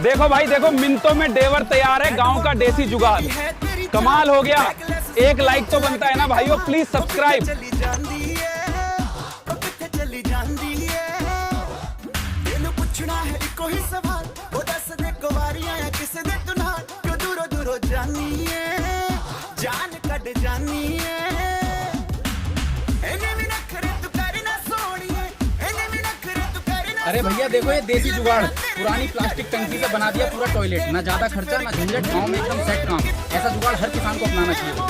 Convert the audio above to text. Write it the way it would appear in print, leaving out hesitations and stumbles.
देखो भाई देखो, मिनटों में डेवर तैयार है, गांव का देसी जुगाड़। कमाल हो गया। एक लाइक तो बनता है ना भाइयों, प्लीज सब्सक्राइब। अरे भैया देखो ये देसी जुगाड़, पुरानी प्लास्टिक टंकी से बना दिया पूरा टॉयलेट। ना ज्यादा खर्चा ना झंझट, गाँव में एकदम सेट काम। ऐसा जुगाड़ हर किसान को अपनाना चाहिए।